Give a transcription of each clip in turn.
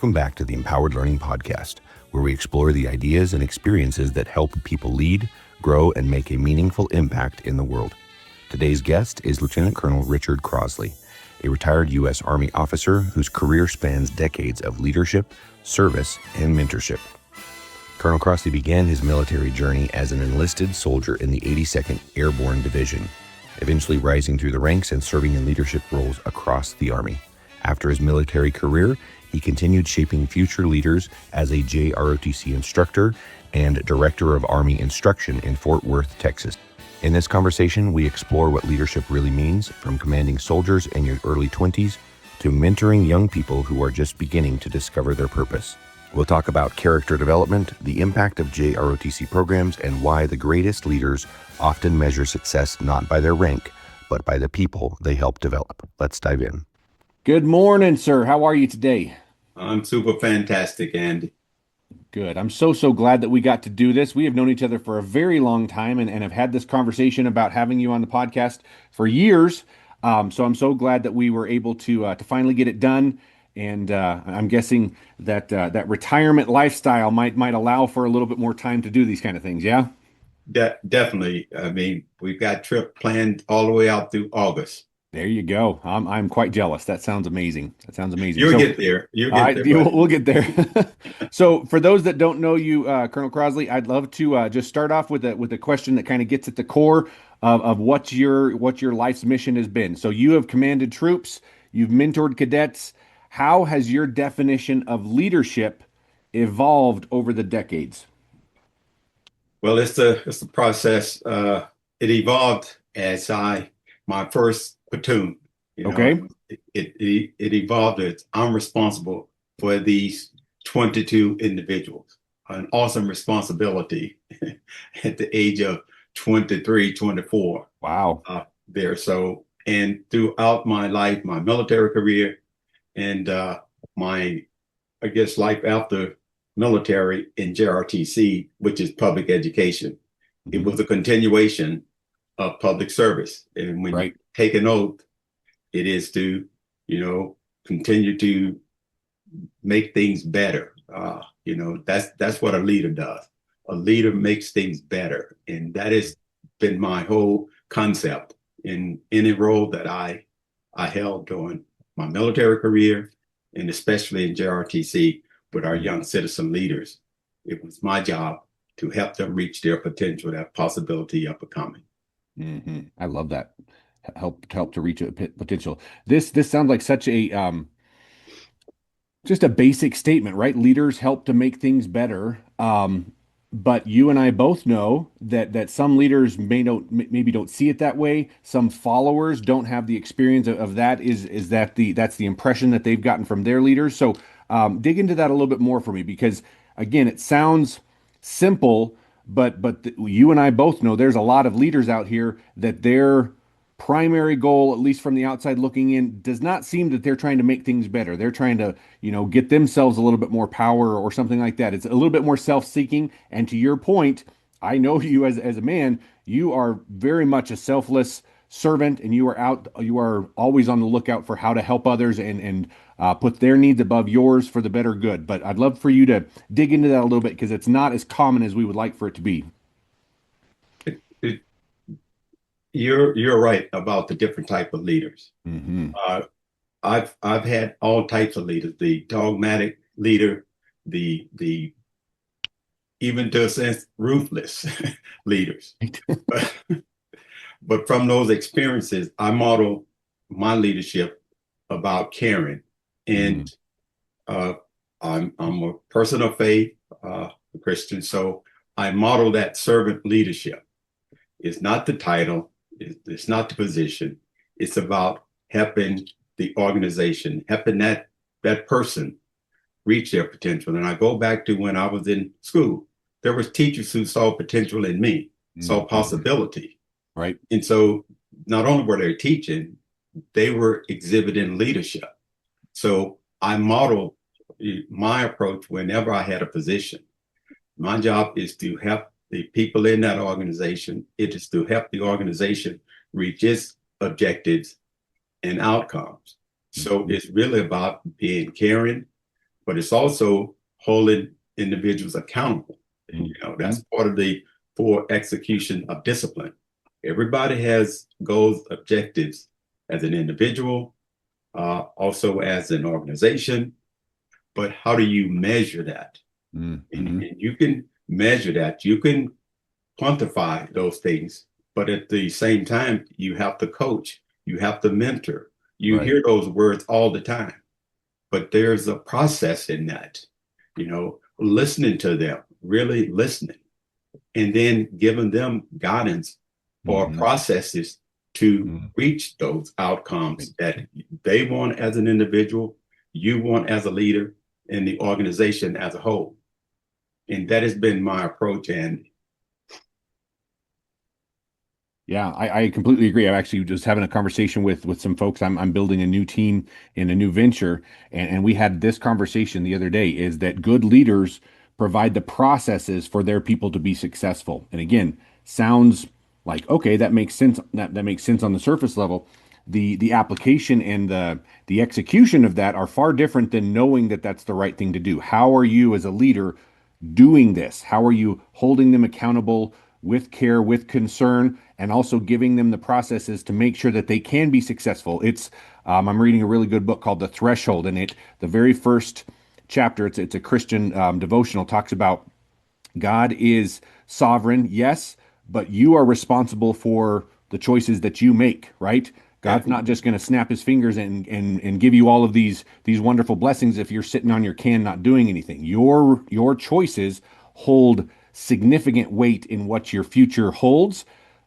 Welcome back to the Empowered Learning Podcast, where we explore the ideas and experiences that help people lead, grow, and make a meaningful impact in the world. Today's guest is Lieutenant Colonel Richard Crossley, a retired U.S. Army officer whose career spans decades of leadership, service, and mentorship. Colonel Crossley began his military journey as an enlisted soldier in the 82nd Airborne Division, eventually rising through the ranks and serving in leadership roles across the Army. After his military career, he continued shaping future leaders as a JROTC instructor and director of Army instruction in Fort Worth, Texas. In this conversation, we explore what leadership really means, from commanding soldiers in your early 20s to mentoring young people who are just beginning to discover their purpose. We'll talk about character development, the impact of JROTC programs, and why the greatest leaders often measure success not by their rank, but by the people they help develop. Let's dive in. Good morning, sir. How are you today? I'm super fantastic, Andy. Good. I'm so glad that we got to do this. We have known each other for a very long time and have had this conversation about having you on the podcast for years. So I'm so glad that we were able to finally get it done. And I'm guessing that that retirement lifestyle might allow for a little bit more time to do these kind of things. Yeah. Definitely. I mean, we've got trip planned all the way out through August. There you go. I'm quite jealous. That sounds amazing. You'll get there. We'll get there. So, for those that don't know you, Colonel Crossley, I'd love to just start off with a question that kind of gets at the core of what your life's mission has been. So, you have commanded troops, you've mentored cadets. How has your definition of leadership evolved over the decades? Well, it's a process. It evolved as my first platoon. Okay. It evolved as I'm responsible for these 22 individuals. An awesome responsibility at the age of 23, 24. Wow. And throughout my life, my military career, and my, life after military in JROTC, which is public education. Mm-hmm. It was a continuation of public service. And when you take an oath, it is to, continue to make things better. That's what a leader does. A leader makes things better. And that has been my whole concept in any role that I held during my military career, and especially in JROTC with our young citizen leaders. It was my job to help them reach their potential, that possibility of becoming. Mm-hmm. I love that. Help to reach a potential. This sounds like such a just a basic statement, right? Leaders help to make things better. But you and I both know that some leaders maybe don't see it that way. Some followers don't have the experience of that. That's the impression that they've gotten from their leaders. So dig into that a little bit more for me, because again, it sounds simple, but you and I both know there's a lot of leaders out here that their primary goal, at least from the outside looking in, does not seem that they're trying to make things better. They're trying to, get themselves a little bit more power or something like that. It's a little bit more self-seeking. And to your point, I know you as a man, you are very much a selfless servant, and you are always on the lookout for how to help others and put their needs above yours for the better good. But I'd love for you to dig into that a little bit, because it's not as common as we would like for it to be. You're right about the different type of leaders. Mm-hmm. I've had all types of leaders: the dogmatic leader, the even to a sense ruthless leaders. But from those experiences, I model my leadership about caring, and I'm a person of faith, a Christian, so I model that servant leadership. It's not the title. It's not the position. It's about helping the organization, helping that person reach their potential. And I go back to when I was in school. There was teachers who saw potential in me, saw possibility. Right. And so not only were they teaching, they were exhibiting leadership. So I modeled my approach whenever I had a position. My job is to help the people in that organization. It is to help the organization reach its objectives and outcomes. So it's really about being caring, but it's also holding individuals accountable. You know, that's part of the for execution of discipline. Everybody has goals, objectives as an individual, also as an organization, but how do you measure that? And you can measure that. You can quantify those things, but at the same time, you have to coach, you have to mentor. You hear those words all the time, but there's a process in that, you know, listening to them, really listening, and then giving them guidance or processes to reach those outcomes that they want as an individual, you want as a leader, and the organization as a whole. And that has been my approach. And yeah, I completely agree. I'm actually just having a conversation with some folks. I'm building a new team in a new venture, and we had this conversation the other day, is that good leaders provide the processes for their people to be successful. And again, sounds like, okay, that makes sense. That makes sense on the surface level. The application and the execution of that are far different than knowing that that's the right thing to do. How are you as a leader doing this? How are you holding them accountable with care, with concern, and also giving them the processes to make sure that they can be successful? It's I'm reading a really good book called The Threshold, and the very first chapter, it's a Christian devotional, talks about God is sovereign, yes, but you are responsible for the choices that you make, right? God's not just going to snap his fingers and give you all of these wonderful blessings if you're sitting on your can not doing anything. Your choices hold significant weight in what your future holds.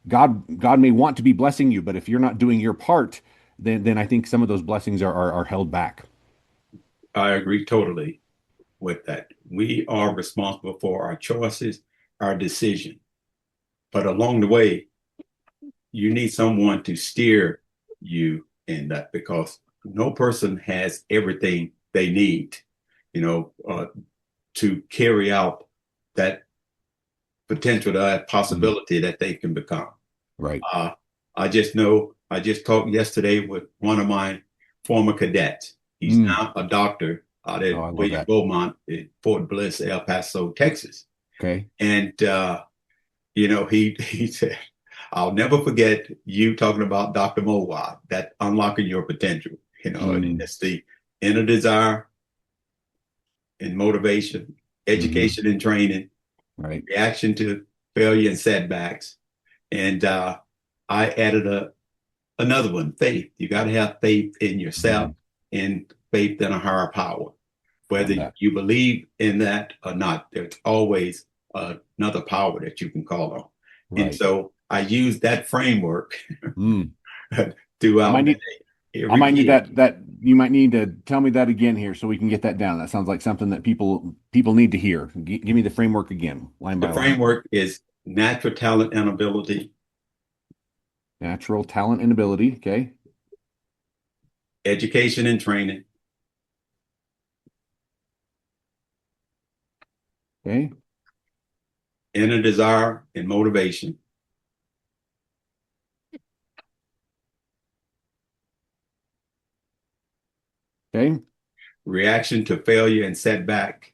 God may want to be blessing you, but if you're not doing your part, then I think some of those blessings are held back. I agree totally with that. We are responsible for our choices, our decision. But along the way, you need someone to steer you in that, because no person has everything they need, you know, to carry out that potential, that possibility that they can become. Right. I just talked yesterday with one of my former cadets. He's now a doctor out at William Beaumont at Fort Bliss, El Paso, Texas. Okay. And you know, he said, I'll never forget you talking about Dr. Mowat, that unlocking your potential, you know, and it's the inner desire and motivation, education and training, reaction to failure and setbacks. And I added another one, faith. You got to have faith in yourself and faith in a higher power. Whether you believe in that or not, there's always another power that you can call on. Right. And so I use that framework throughout the day. I might need that you might need to tell me that again here so we can get that down. That sounds like something that people need to hear. Give me the framework again, line by line. The framework is natural talent and ability. Natural talent and ability, okay. Education and training. Okay. Inner desire and motivation. Okay. Reaction to failure and setback.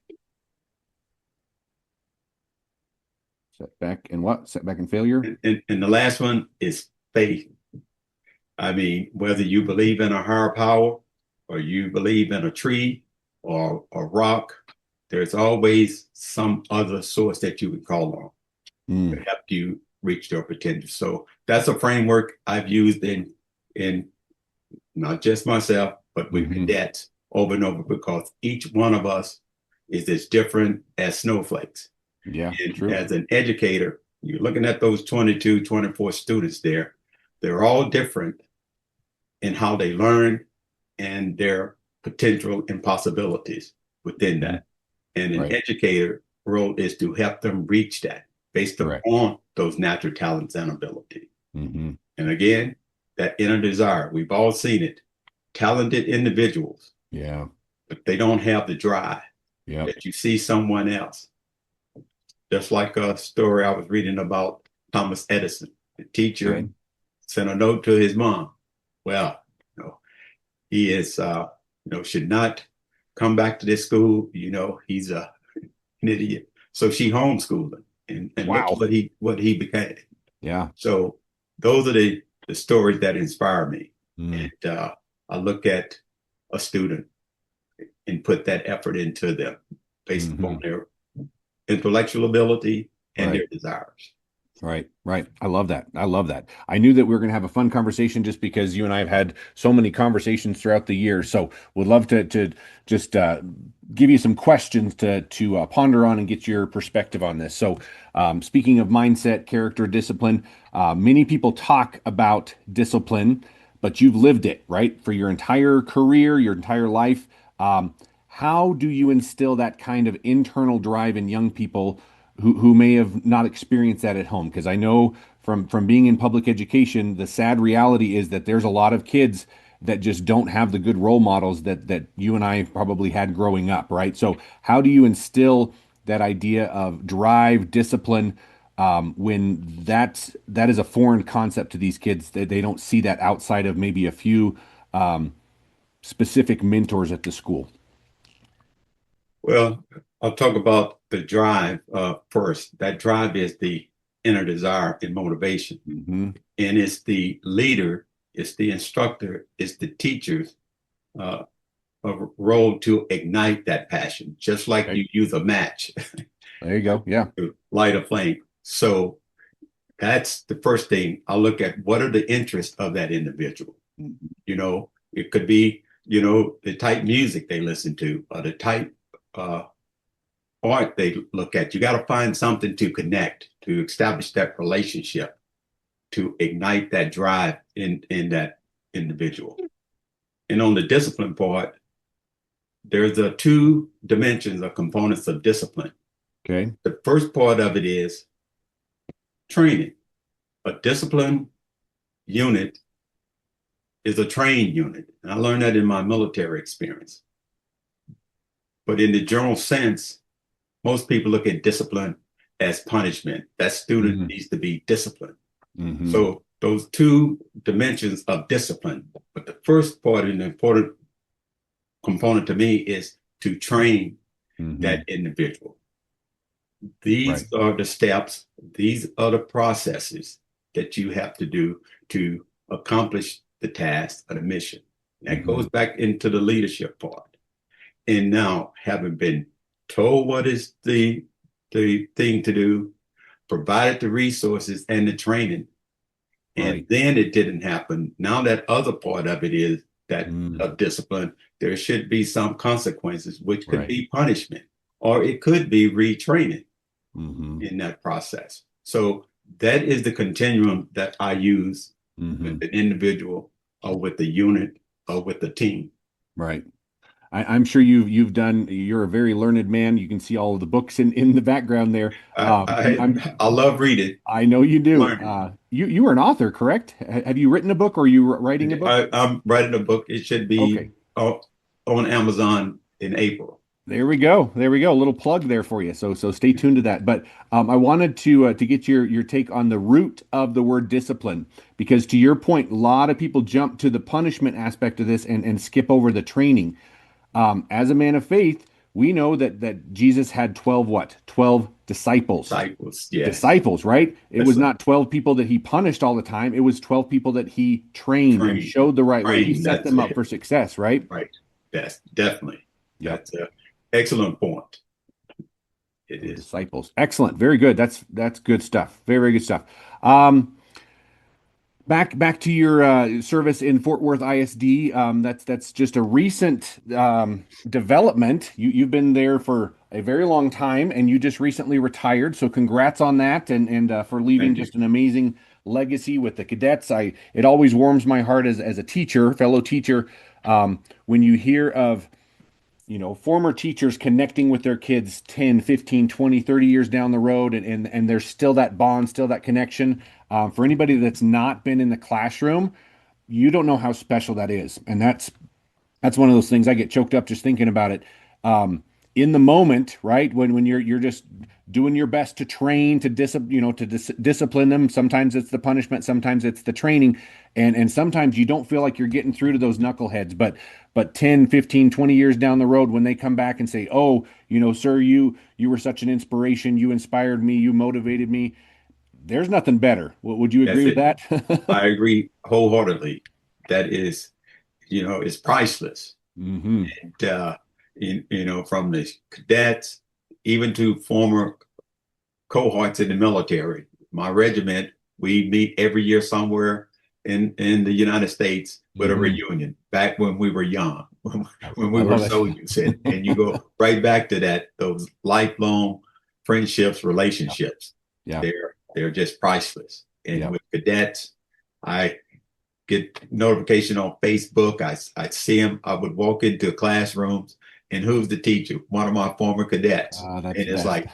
Setback and what? Setback and failure? And the last one is faith. I mean, whether you believe in a higher power or you believe in a tree or a rock, there's always some other source that you would call on to help you reach your potential. So that's a framework I've used in not just myself, but with cadets over and over, because each one of us is as different as snowflakes. Yeah, and true. As an educator, you're looking at those 22, 24 students there. They're all different in how they learn and their potential and possibilities within that. And an educator role is to help them reach that based upon those natural talents and ability. And again, that inner desire, we've all seen it. Talented individuals, but they don't have the drive that you see someone else. Just like a story I was reading about Thomas Edison. The teacher sent a note to his mom. Well, you know, he is, should not come back to this school, he's an idiot. So she homeschooled him, and look Wow. what he became. Yeah. So those are the stories that inspire me. Mm. And I look at a student and put that effort into them based upon their intellectual ability and their desires. Right, right. I love that. I love that. I knew that we were going to have a fun conversation just because you and I have had so many conversations throughout the year. So would love to just give you some questions to ponder on and get your perspective on this. So speaking of mindset, character, discipline, many people talk about discipline, but you've lived it, right? For your entire career, your entire life. How do you instill that kind of internal drive in young people who may have not experienced that at home? Because I know from being in public education, the sad reality is that there's a lot of kids that just don't have the good role models that you and I probably had growing up, right? So how do you instill that idea of drive, discipline, when that is a foreign concept to these kids? They don't see that outside of maybe a few specific mentors at the school. Well, I'll talk about the drive first. That drive is the inner desire and motivation. And it's the leader, it's the instructor, it's the teachers a role to ignite that passion, just like you use a match. There you go. Yeah. To light a flame. So that's the first thing. I'll look at what are the interests of that individual. It could be, the type music they listen to, or the type art they look at. You got to find something to connect, to establish that relationship, to ignite that drive in that individual. And on the discipline part, there's a two dimensions or components of discipline. Okay. The first part of it is training. A discipline unit is a trained unit. And I learned that in my military experience. But in the general sense, most people look at discipline as punishment. That student needs to be disciplined. So those two dimensions of discipline. But the first part and the important component to me is to train that individual. These are the steps, these are the processes that you have to do to accomplish the task or the mission. That goes back into the leadership part. And now, having been told what is the thing to do, provided the resources and the training, and then it didn't happen. Now that other part of it is that of discipline, there should be some consequences, which could be punishment, or it could be retraining in that process. So that is the continuum that I use with an individual or with the unit or with the team. Right. I'm sure you're a very learned man. You can see all of the books in the background there. I love reading. I know you do. You are an author, correct? Have you written a book, or are you writing a book? I'm writing a book. It should be on Amazon in April. There we go. There we go. A little plug there for you. So stay tuned to that. But I wanted to get your take on the root of the word discipline, because to your point, a lot of people jump to the punishment aspect of this and skip over the training. As a man of faith, we know that Jesus had 12 disciples. Disciples, yes. Disciples, right? It was not 12 people that he punished all the time. It was 12 people that he trained and showed the right way. He set them up for success, right? Right. Yes, definitely. That's an excellent point. It is. Disciples. Excellent. Very good. That's good stuff. Very, very good stuff. Back to your service in Fort Worth ISD. That's just a recent development. You've been there for a very long time, and you just recently retired. So congrats on that, and for leaving just an amazing legacy with the cadets. It always warms my heart as a teacher, fellow teacher, when you hear of former teachers connecting with their kids 10, 15, 20, 30 years down the road, and there's still that bond, still that connection. For anybody that's not been in the classroom, you don't know how special that is. And that's one of those things. I get choked up just thinking about it. In the moment, right? When you're just doing your best to train, to discipline them. Sometimes it's the punishment, sometimes it's the training. And sometimes you don't feel like you're getting through to those knuckleheads, but 10, 15, 20 years down the road, when they come back and say, "Oh, sir, you were such an inspiration, you inspired me, you motivated me," there's nothing better. Would you agree That's with it. that? I agree wholeheartedly. That is, it's priceless. Hmm. And, from the cadets even to former cohorts in the military. My regiment, we meet every year somewhere in the United States with a Hmm. reunion back when we were young, when I we were love it. soldiers. And you go right back to those lifelong friendships, Yeah. relationships. Yeah. They're just priceless. And Yeah. with cadets, I get notification on Facebook. I see them. I would walk into classrooms, and who's the teacher? One of my former cadets. That's And the it's best. like,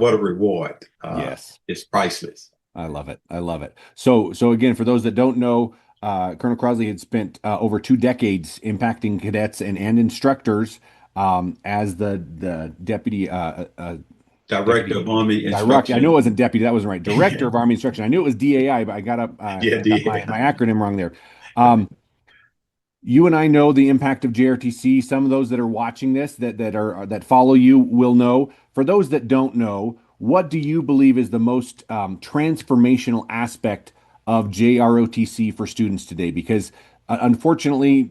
what a reward. Yes. It's priceless. I love it. I love it. So again, for those that don't know, Colonel Crossley had spent over 2 decades impacting cadets and instructors as the Director deputy of Army director. I know it Instruction. wasn't deputy. That wasn't right. Director of Army Instruction. I knew it was DAI, but Yeah, I got my acronym wrong there. Um, you and I know the impact of JRTC. Some of those that are watching this that follow you will know. For those that don't know, what do you believe is the most transformational aspect of JROTC for students today? Because unfortunately,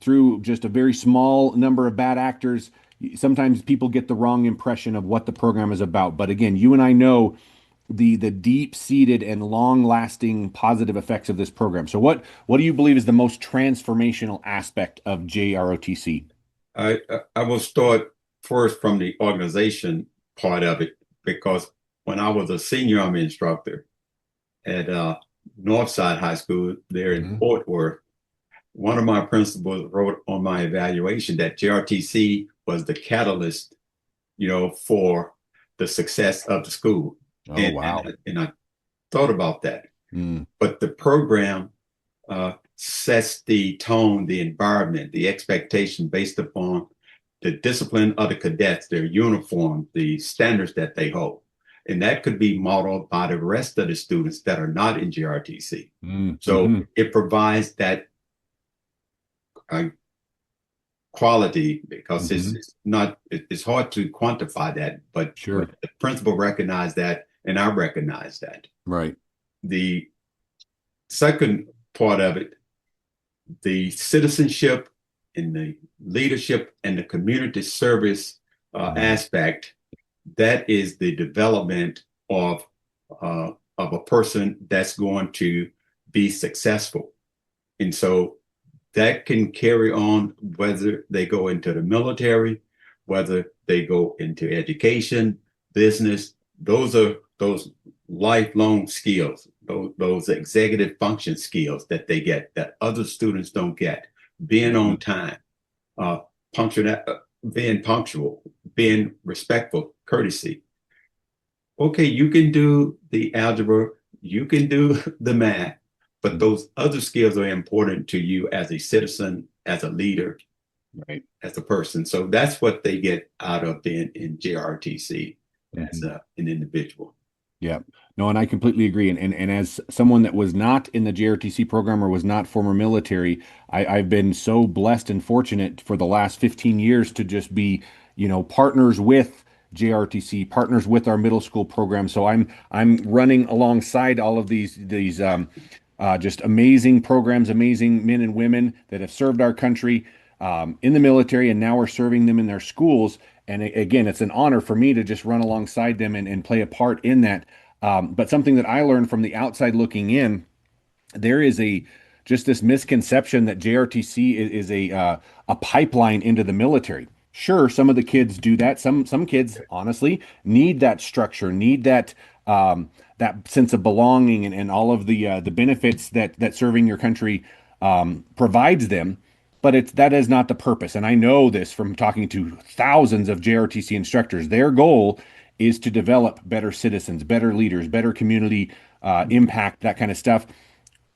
through just a very small number of bad actors, sometimes people get the wrong impression of what the program is about. But again, you and I know the deep-seated and long-lasting positive effects of this program. So what do you believe is the most transformational aspect of JROTC? I will start first from the organization part of it, because when I was a senior Army instructor at Northside High School there in Mhm. Fort Worth, one of my principals wrote on my evaluation that JRTC was the catalyst, for the success of the school. Oh, And wow. I thought about that. Mm. But the program sets the tone, the environment, the expectation based upon the discipline of the cadets, their uniform, the standards that they hold. And that could be modeled by the rest of the students that are not in GRTC. Mm. So Hmm. it provides that uh, quality, because Hmm. it's hard to quantify that, but Sure. the principal recognized that, and I recognize that. Right. The second part of it, the citizenship and the leadership and the community service Mm. aspect, that is the development of a person that's going to be successful. And so that can carry on whether they go into the military, whether they go into education, business. Those lifelong skills, those executive function skills that they get that other students don't get. Being on Mhm. time, uh, being punctual, being respectful, courtesy. Okay, you can do the algebra, you can do the math, but those other skills are important to you as a citizen, as a leader, Right. as a person. So that's what they get out of being in JRTC as Mhm. an individual. Yeah. No, and I completely agree. And as someone that was not in the JRTC program or was not former military, I've been so blessed and fortunate for the last 15 years to just be, partners with JRTC, partners with our middle school program. So I'm running alongside all of these just amazing programs, amazing men and women that have served our country in the military, and now we're serving them in their schools. And again, it's an honor for me to just run alongside them and play a part in that. But something that I learned from the outside looking in, there is just this misconception that JRTC is a pipeline into the military. Sure, some of the kids do that. Some kids honestly need that structure, need that sense of belonging and all of the benefits that serving your country provides them. But that is not the purpose. And I know this from talking to thousands of JRTC instructors. Their goal is to develop better citizens, better leaders, better community impact, that kind of stuff.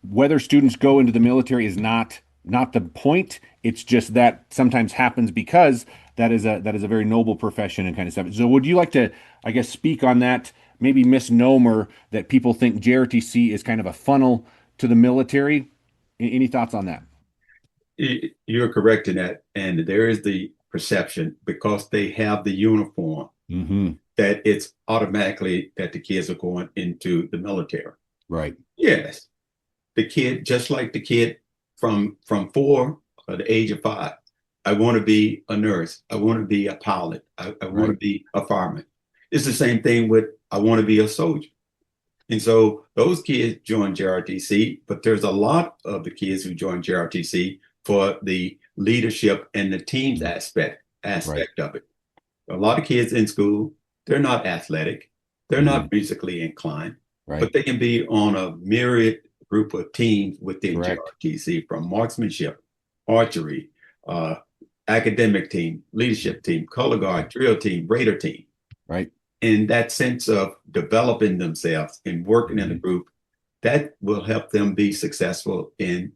Whether students go into the military is not the point. It's just that sometimes happens because that is a very noble profession and kind of stuff. So would you like to, I guess, speak on that maybe misnomer that people think JRTC is kind of a funnel to the military? Any thoughts on that? You're correct in that. And there is the perception because they have the uniform Mm-hmm. that it's automatically that the kids are going into the military. Right. Yes. The kid, just like the kid from 4 or the age of 5, I want to be a nurse. I want to be a pilot. I want to be a fireman. It's the same thing with I want to be a soldier. And so those kids join JROTC, but there's a lot of the kids who join JROTC for the leadership and the teams aspect of it. A lot of kids in school, they're not athletic, they're not musically inclined, but they can be on a myriad group of teams within JROTC, from marksmanship, archery, academic team, leadership team, color guard, drill team, radar team. Right. And that sense of developing themselves and working in a group, that will help them be successful in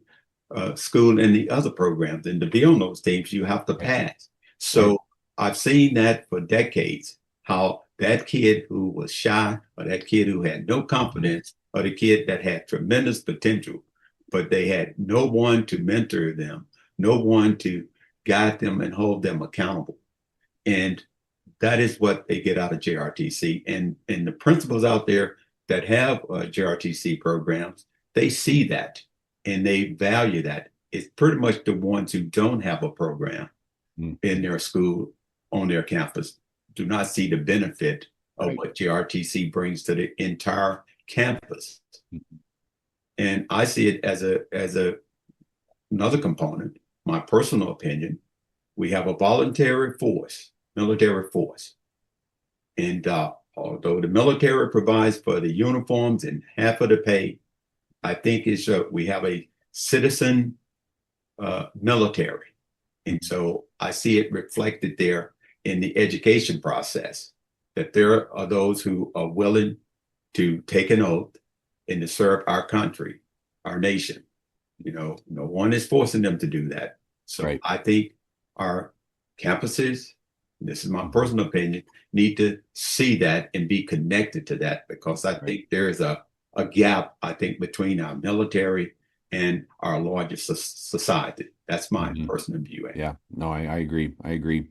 school and the other programs. And to be on those teams, you have to pass. So I've seen that for decades, how that kid who was shy, or that kid who had no confidence, or the kid that had tremendous potential, but they had no one to mentor them, no one to guide them and hold them accountable. And that is what they get out of JROTC. And the principals out there that have JROTC programs, they see that and they value that. It's pretty much the ones who don't have a program in their school, on their campus, do not see the benefit of what JROTC brings to the entire campus. And I see it as another component. My personal opinion, we have a voluntary force, military force. And although the military provides for the uniforms and half of the pay, I think we have a citizen military. And so I see it reflected there in the education process, that there are those who are willing to take an oath and to serve our country, our nation. No one is forcing them to do that. So I think our campuses, this is my personal opinion, need to see that and be connected to that, because I think there is a gap, I think, between our military and our larger society. That's my personal view. Yeah, no, I agree. I agree.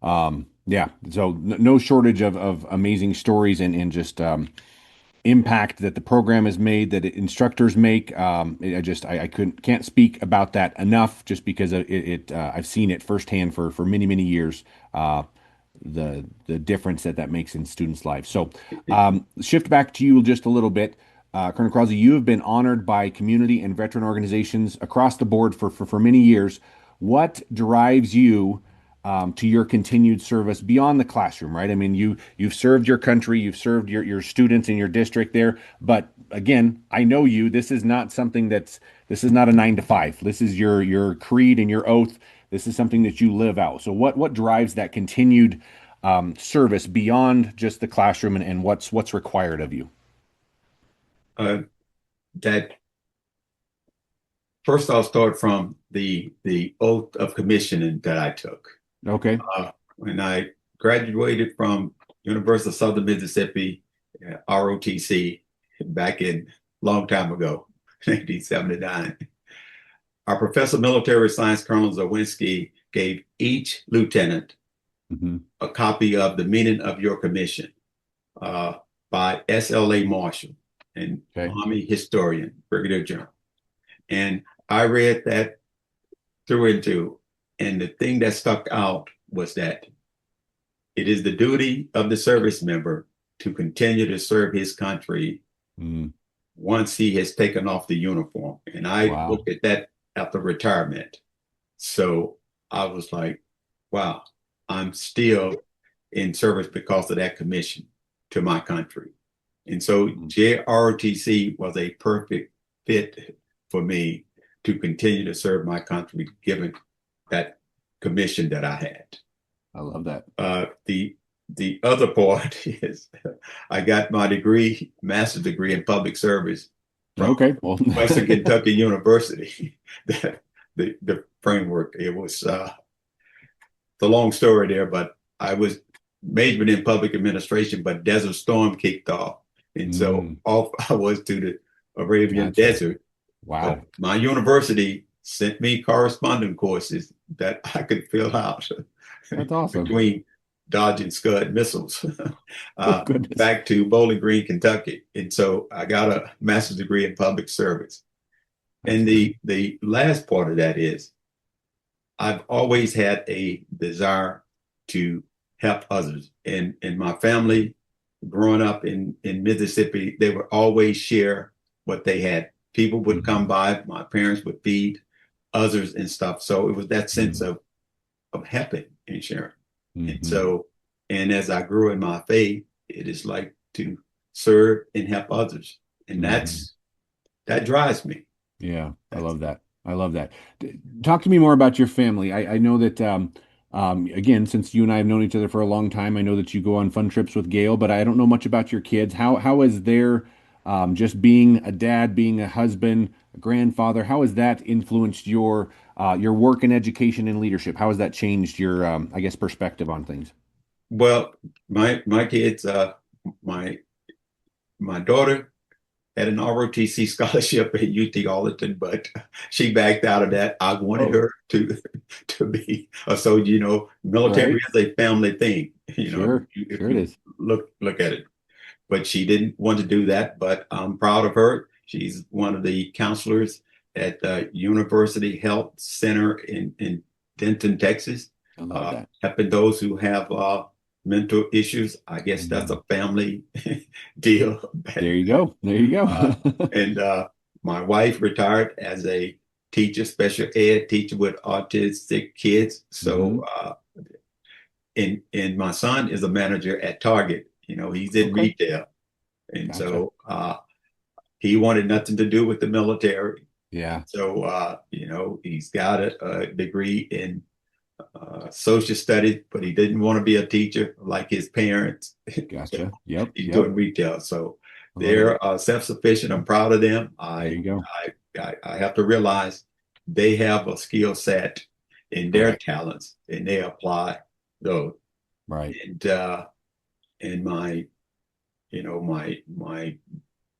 So no shortage of amazing stories and just impact that the program has made, that instructors make. I can't speak about that enough, just because I've seen it firsthand for many, many years. The difference that makes in students' lives. So shift back to you just a little bit. Colonel Crossley, you have been honored by community and veteran organizations across the board for many years. What drives you to your continued service beyond the classroom, right? I mean, you've served your country, you've served your students in your district there. But again, I know you. This is not something this is not a 9 to 5. This is your creed and your oath. This is something that you live out. So what drives that continued service beyond just the classroom, and what's required of you? That first, I'll start from the oath of commissioning that I took. Okay. When I graduated from University of Southern Mississippi, ROTC, back in long time ago, 1979, our professor of military science, Colonel Zawinski, gave each lieutenant a copy of The Meaning of Your Commission by S.L.A. Marshall, an Army historian, Brigadier General. And I read that through and through. And the thing that stuck out was that it is the duty of the service member to continue to serve his country once he has taken off the uniform. And I looked at that after retirement. So I was like, wow, I'm still in service because of that commission to my country. And so JROTC was a perfect fit for me to continue to serve my country, given that commission that I had. I love that. The other part is I got my degree, master's degree in public service from Western Kentucky University. The framework, it was the long story there, but I was majoring in public administration, but Desert Storm kicked off. And so off I was to the Arabian Desert Wow. But my university sent me corresponding courses that I could fill out That's awesome. between dodging Scud missiles Oh, goodness. back to Bowling Green, Kentucky. And so I got a master's degree in public service. That's And great. the last part of that is I've always had a desire to help others. And in my family, growing up in Mississippi, they would always share what they had. People would come Mhm. by, my parents would feed others and stuff. So it was that sense Mhm. of helping and sharing. And Mhm. so, and as I grew in my faith, it is like to serve and help others. And Mhm. that drives me. Yeah, I That's love that. I love that. Talk to me more about your family. I know that, again, since you and I have known each other for a long time, I know that you go on fun trips with Gail, but I don't know much about your kids. How is their just being a dad, being a husband, a grandfather, how has that influenced your work and education and leadership? How has that changed your, I guess, perspective on things? well, my kids, my my daughter had an ROTC scholarship at UT Arlington, but she backed out of that. I wanted Oh, her to be a soldier. You know, military right. is a family thing. You know, Sure. if Sure it you is. look at it, but she didn't want to do that. But I'm proud of her. She's one of the counselors at the University Health Center in Denton, Texas, I love that. helping those who have mental issues. I guess that's Mhm. a family deal. There you go. There you Uh, go. and my wife retired as a teacher, special ed teacher with autistic kids. So, Hmm. and my son is a manager at Target. You know, he's in Okay. retail, and Gotcha. so he wanted nothing to do with the military. Yeah. So, you know, he's got a degree in social studies, but he didn't want to be a teacher like his parents. So Gotcha. Yep. he's Yep. doing retail. So I love it. they're self-sufficient. I'm proud of them. There you go. I have to realize they have a skill set in their Correct. talents and they apply those. Right. And and my, you know, my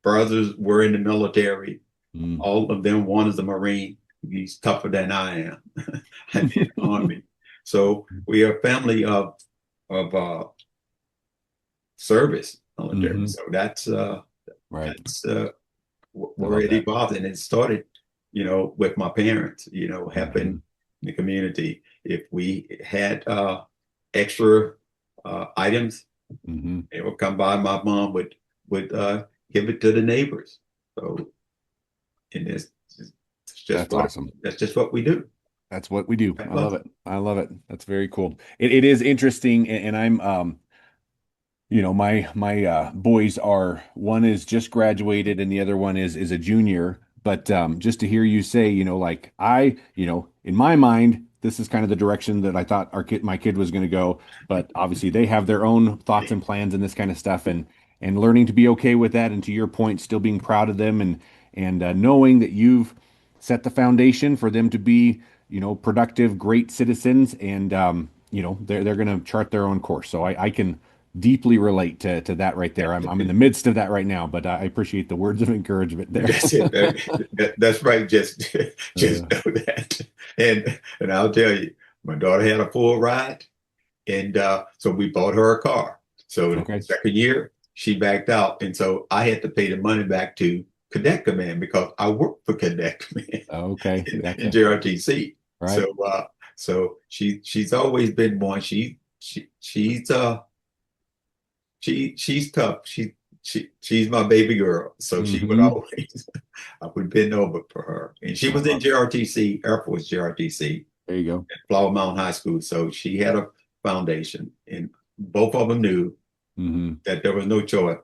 brothers were in the military. Mm. All of them, one is a Marine. He's tougher than I am. I'm in the Army. So we are a family of service military. Hmm. So Right. that's I where love it that. evolved, and it started, you know, with my parents. You know, helping Hmm. the community. If we had extra items, Hmm. they would come by. My mom would give it to the neighbors. So, and it's just That's what awesome. that's just what we do. That's what we do. Have I love fun. it. I love it. That's very cool. It is interesting, and I'm my boys are one is just graduated and the other one is a junior. But just to hear you say, like in my mind, this is kind of the direction that I thought my kid was going to go. But obviously, they have their own thoughts and plans and this kind of stuff, and learning to be okay with that. And to your point, still being proud of them and knowing that you've set the foundation for them to be, productive, great citizens, and they're going to chart their own course. So I can deeply relate to that right there. I'm in the midst of that right now, but I appreciate the words of encouragement there. That's it. That's right. Just Uh, know that. And I'll tell you, my daughter had a full ride, and so we bought her a car. So the okay. second year, she backed out, and so I had to pay the money back to Cadet Command because I worked for Cadet Command Okay. in Gotcha. JROTC. Right. So she's always been one. She's tough. She's my baby girl. So she would Hmm. always I would bend over for her. And she I was in love it. JRTC, Air Force JRTC There you go. at Flower Mountain High School. So she had a foundation. And both of them knew Hmm. that there was no choice.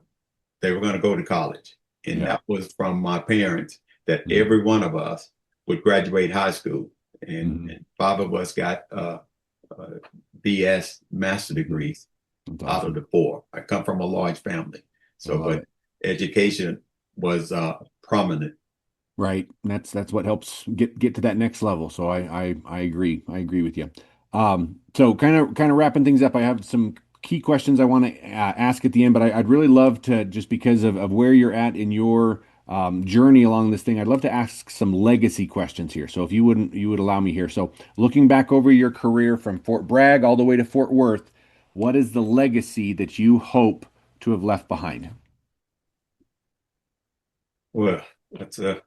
They were going to go to college. And Yeah. that was from my parents that Hmm. every one of us would graduate high school. Hmm. And five of us got uh, BS master Hmm. degrees That's out of awesome. the four. I come from a large family. I So, love but it. education was prominent. Right. And that's what helps get to that next level. So I agree. I agree with you. So kind of wrapping things up, I have some key questions I want to ask at the end, but I'd really love to, just because of where you're at in your journey along this thing, I'd love to ask some legacy questions here. So if you would allow me here. So looking back over your career from Fort Bragg all the way to Fort Worth, what is the legacy that you hope to have left behind? Well, that's a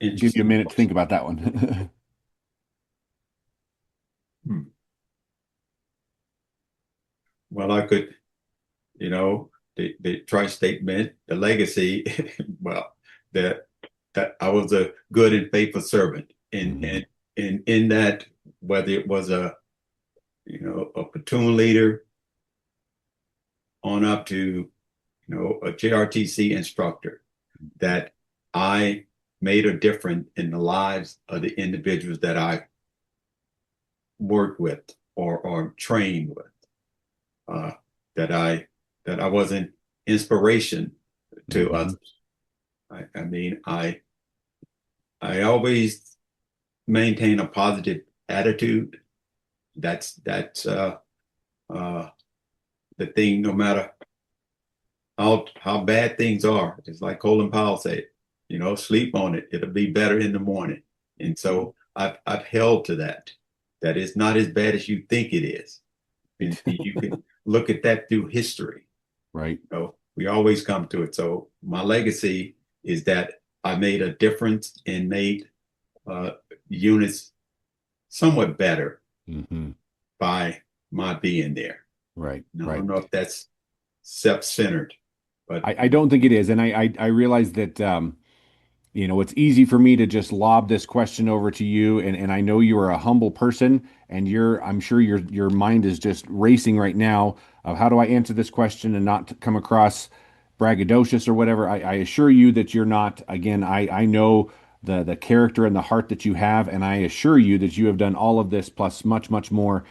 Give you a interesting minute to think question. about that one. Hmm. Well, I could, the tri-state meant the legacy, well, that I was a good and faithful servant. And Mhm. in that, whether it was a platoon leader on up to, a JRTC instructor, that I made a difference in the lives of the individuals that I worked with or trained with. Uh, that I was an inspiration to Mhm. others. I mean, I always maintain a positive attitude. That's uh, the thing. No matter how bad things are, it's like Colin Powell said. Sleep on it. It'll be better in the morning. And so I've held to that. That it's not as bad as you think it is. And you can look at that through history. Right. We always come to it. So my legacy is that I made a difference and made uh, units somewhat better Hmm. by my being there. Right. Now, I Right. don't know if that's self-centered, but I don't think it is, and I realize that it's easy for me to just lob this question over to you, and I know you are a humble person, and I'm sure your mind is just racing right now of how do I answer this question and not come across braggadocious or whatever. I assure you that you're not. Again, I know the character and the heart that you have, and I assure you that you have done all of this plus much much more.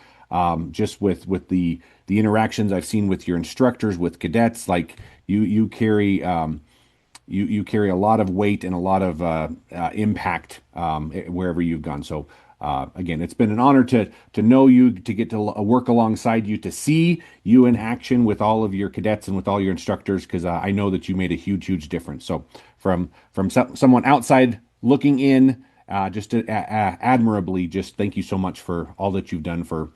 Just with the interactions I've seen with your instructors, with cadets, like you carry. You carry a lot of weight and a lot of impact wherever you've gone. So again, it's been an honor to know you, to get to work alongside you, to see you in action with all of your cadets and with all your instructors, because I know that you made a huge, huge difference. So from someone outside looking in, admirably, just thank you so much for all that you've done for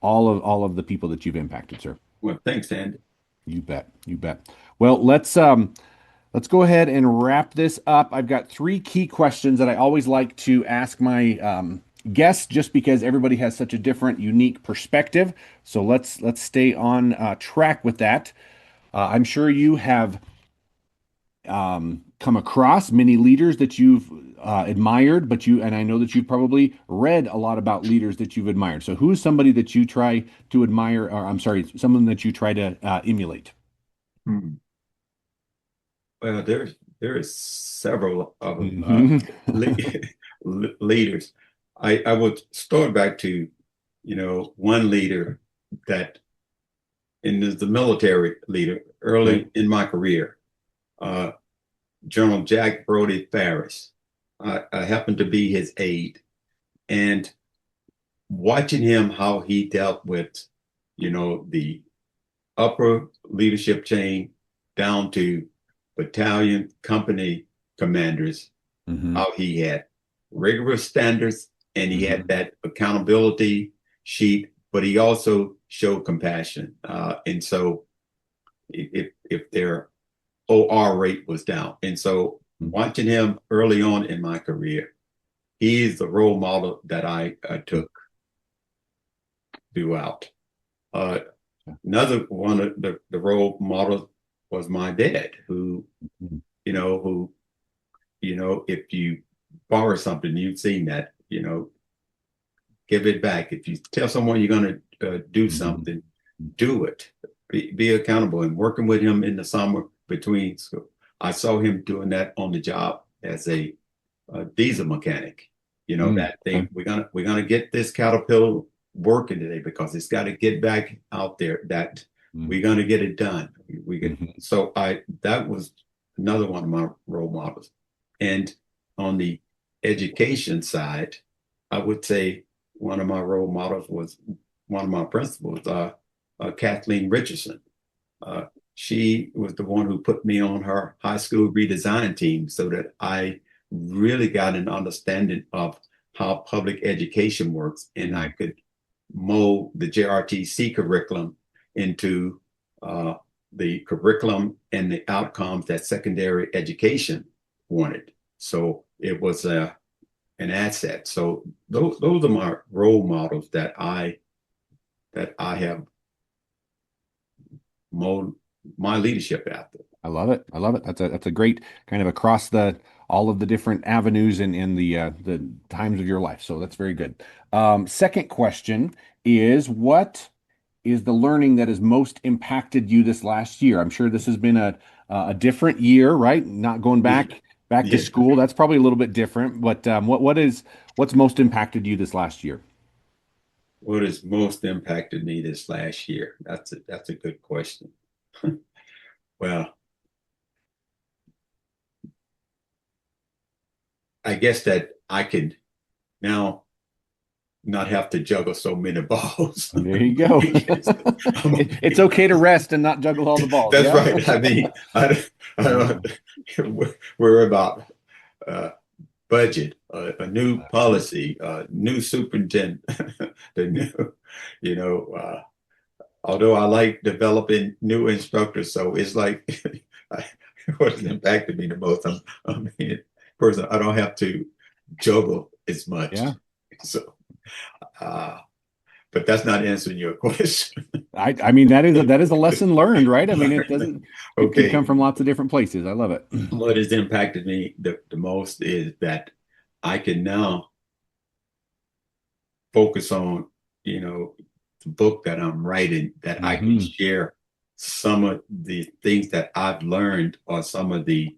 all of the people that you've impacted, sir. well, thanks, Andy. You bet. You bet. Well, let's go ahead and wrap this up. I've got three key questions that I always like to ask my guests, just because everybody has such a different, unique perspective. So let's stay on track with that. I'm sure you have come across many leaders that you've admired, and I know that you've probably read a lot about leaders that you've admired. So who is somebody that you try to admire, or I'm sorry, someone that you try to emulate? Hmm. Well, there is several of them Mhm. le leaders. I would start back to, one leader that and is the military leader Okay. early in my career, uh, General Jack Brody Farris. I happened to be his aide, and watching him how he dealt with, the upper leadership chain down to battalion, company commanders, Hmm. how he had rigorous standards and he had Hmm. that accountability sheet, but he also showed compassion. And so if their OR rate was down. And so watching him early on in my career, he is the role model that I took throughout. Uh, Another one of the role models was my dad, who, who, if you borrow something, you've seen that, give it back. If you tell someone you're going to do Hmm. something, do it. Be accountable. And working with him in the summer between school, I saw him doing that on the job as a diesel mechanic. That Okay. thing we're gonna get this Caterpillar working today because it's got to get back out there. That we're gonna get it done. We get Mhm. so I that was another one of my role models. And on the education side, I would say one of my role models was one of my principals, Kathleen Richardson. Uh, she was the one who put me on her high school redesign team so that I really got an understanding of how public education works, and I could mold the JROTC curriculum into the curriculum and the outcomes that secondary education wanted. So it was an asset. So those are my role models that I have molded my leadership after. I love it. I love it. That's a great kind of across all of the different avenues and in the times of your life. So that's very good. Second question is, what is the learning that has most impacted you this last year? I'm sure this has been a different year, right? Not going back to school. That's probably a little bit different. But what's most impacted you this last year? What has most impacted me this last year? That's a good question. Well, I guess that I could now not have to juggle so many balls. There you go. It's okay to rest and not juggle all the balls. That's Yeah? right. I mean, I don't worry about budget, a new policy, new superintendent, the new, you know, although I like developing new instructors, so it's like what's impacted me the most. I mean, person, I don't have to juggle as much. Yeah. So, but that's not answering your question. I mean that is a lesson learned, right? I mean, it Okay. can come from lots of different places. I love it. What has impacted me the most is that I can now focus on, the book that I'm writing, that I can share some of the things that I've learned or some of the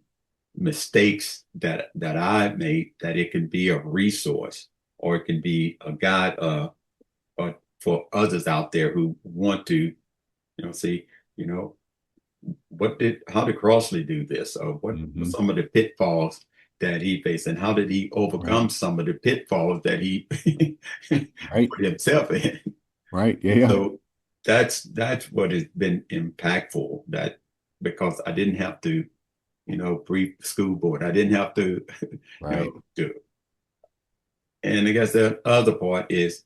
mistakes that I've made, that it can be a resource or it can be a guide for others out there who want to, see, how did Crossley do this, or what were some of the pitfalls that he faced, and how did he overcome some of the pitfalls that he put himself in. Right. Yeah. So that's what has been impactful, that because I didn't have to, brief the school board. I didn't have to, do it. And I guess the other part is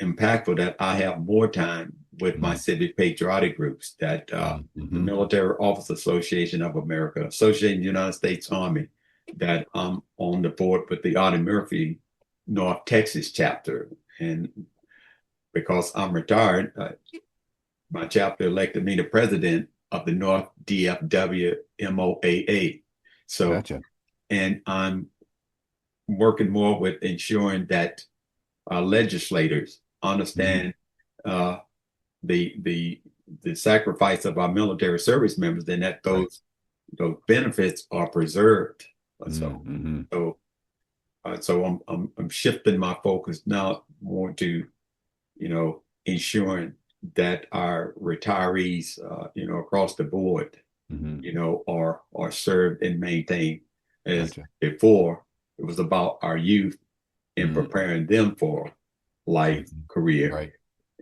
impactful, that I have more time with my civic patriotic groups, that the Military Office Association of America, Association of the United States Army, that I'm on the board with the Audie Murphy North Texas chapter. And because I'm retired, my chapter elected me the president of the North DFW MOAA. So, gotcha. And I'm working more with ensuring that our legislators understand the sacrifice of our military service members, and that those benefits are preserved. So I'm shifting my focus now more to, ensuring that our retirees, across the board, are served and maintained. As before, it was about our youth and preparing them for life, career. Right.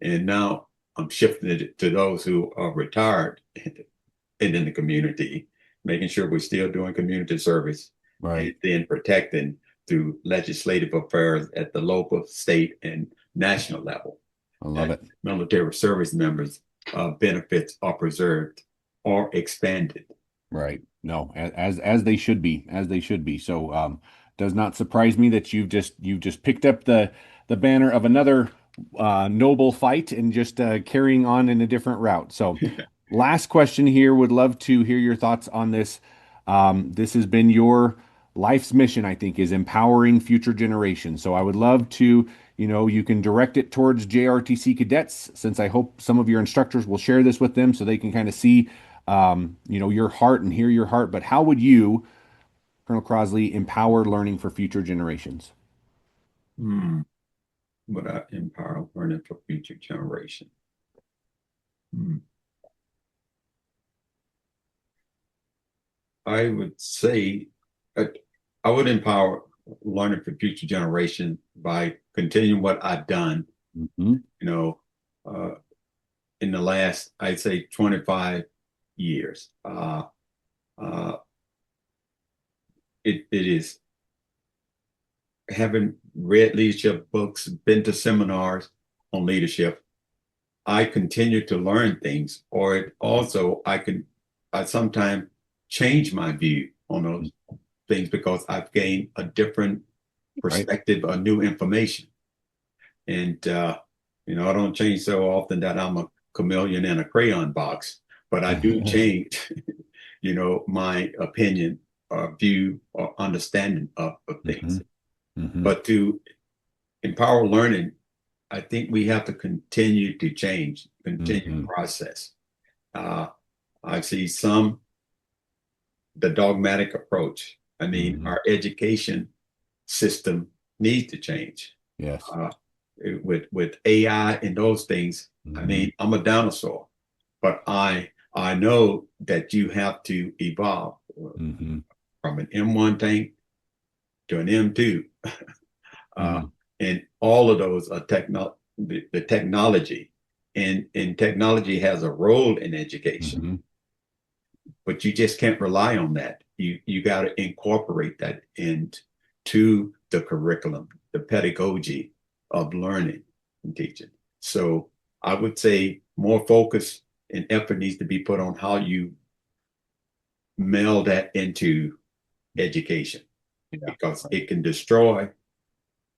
And now I'm shifting it to those who are retired and in the community, making sure we're still doing community service, and then protecting through legislative affairs at the local, state, and national level. I love it. Military service members' benefits are preserved or expanded. Right. No, as they should be, So does not surprise me that you've just picked up the banner of another noble fight and just carrying on in a different route. So last question here, would love to hear your thoughts on this. This has been your life's mission, I think, is empowering future generations. So I would love to, you can direct it towards JROTC cadets, since I hope some of your instructors will share this with them so they can kind of see, your heart and hear your heart. But how would you, Colonel Crossley, empower learning for future generations? Would I empower learning for future generation? I would say I would empower learning for future generation by continuing what I've done, in the last, I'd say 25 years. It is having read leadership books, been to seminars on leadership. I continue to learn things, or it also I sometimes change my view on those things because I've gained a different perspective, or new information. And I don't change so often that I'm a chameleon in a crayon box, but I do change, my opinion or view or understanding of things. But to empower learning, I think we have to continue to change, continue to process. I see the dogmatic approach. I mean, our education system needs to change. Yes. With AI and those things, I mean, I'm a dinosaur, but I know that you have to evolve from an M1 tank to an M2. And all of those are the technology, and technology has a role in education, but you just can't rely on that. You got to incorporate that into the curriculum, the pedagogy of learning and teaching. So I would say more focus and effort needs to be put on how you meld that into education, because it can destroy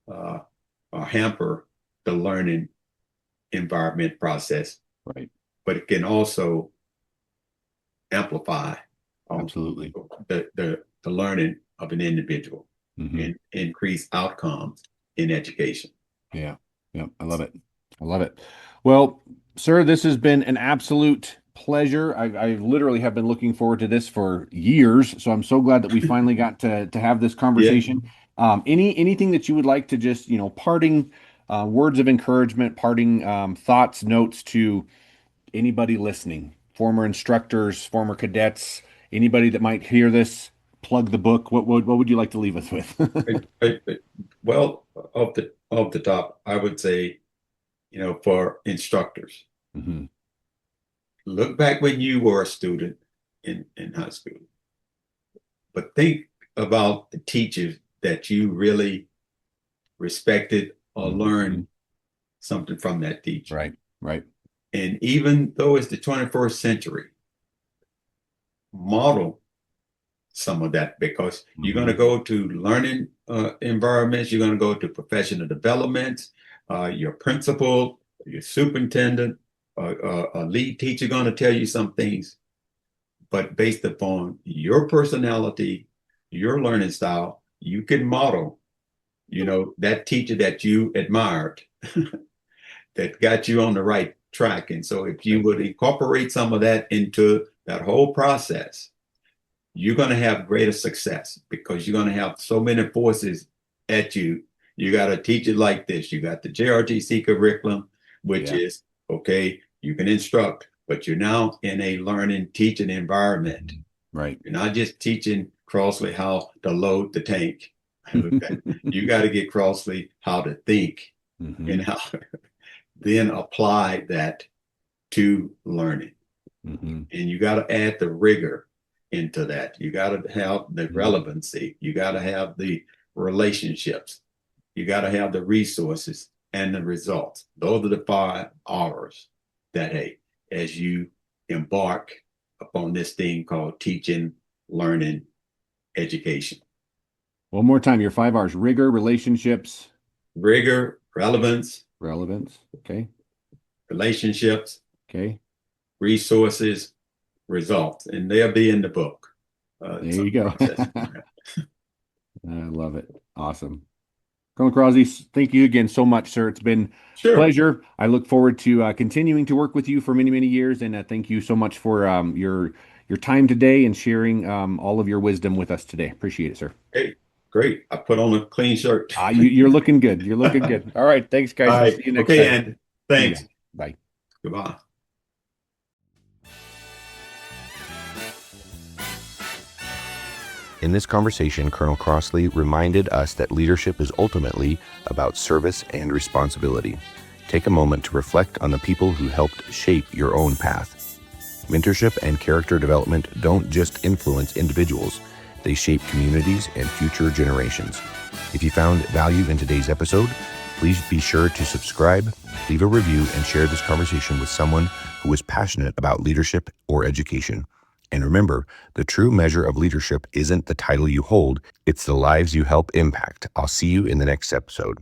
or hamper the learning environment process, right? But it can also amplify absolutely the learning of an individual and increase outcomes in education. Yeah, I love it. Well, sir, this has been an absolute pleasure. I literally have been looking forward to this for years, so I'm so glad that we finally got to have this conversation. Anything that you would like to just, parting words of encouragement, parting thoughts, notes to anybody listening, former instructors, former cadets, anybody that might hear this, plug the book. What would you like to leave us with? Well, off the top, I would say, for instructors, look back when you were a student in high school, but think about the teachers that you really respected or learned something from that teacher. Right. And even though it's the 21st century, model some of that, because you're going to go to learning environments, you're going to go to professional development, your principal, your superintendent, a lead teacher going to tell you some things, but based upon your personality, your learning style, you can model, that teacher that you admired that got you on the right track. And so if you would incorporate some of that into that whole process, you're going to have greater success, because you're going to have so many forces at you. You got a teacher like this. You got the JROTC curriculum, which is, okay, you can instruct, but you're now in a learning, teaching environment. Right. You're not just teaching Crossley how to load the tank. You got to get Crossley how to think and how then apply that to learning. And you got to add the rigor into that. You got to have the relevancy. You got to have the relationships. You got to have the resources and the results. Those are the 5 R's that, hey, as you embark upon this thing called teaching, learning, education. One more time, your 5 R's: rigor, relationships. Rigor, relevance. Okay. Relationships. Okay. Resources, results. And they'll be in the book. There you go. I love it. Awesome. Colonel Crossley, thank you again so much, sir. It's been a pleasure. I look forward to continuing to work with you for many, many years. And thank you so much for your time today and sharing all of your wisdom with us today. Appreciate it, sir. Hey, great. I put on a clean shirt. You're looking good. You're looking good. All right. Thanks, guys. All right. See you next time. And thanks. Bye. Goodbye. In this conversation, Colonel Crossley reminded us that leadership is ultimately about service and responsibility. Take a moment to reflect on the people who helped shape your own path. Mentorship and character development don't just influence individuals, they shape communities and future generations. If you found value in today's episode, please be sure to subscribe, leave a review, and share this conversation with someone who is passionate about leadership or education. And remember, the true measure of leadership isn't the title you hold, it's the lives you help impact. I'll see you in the next episode.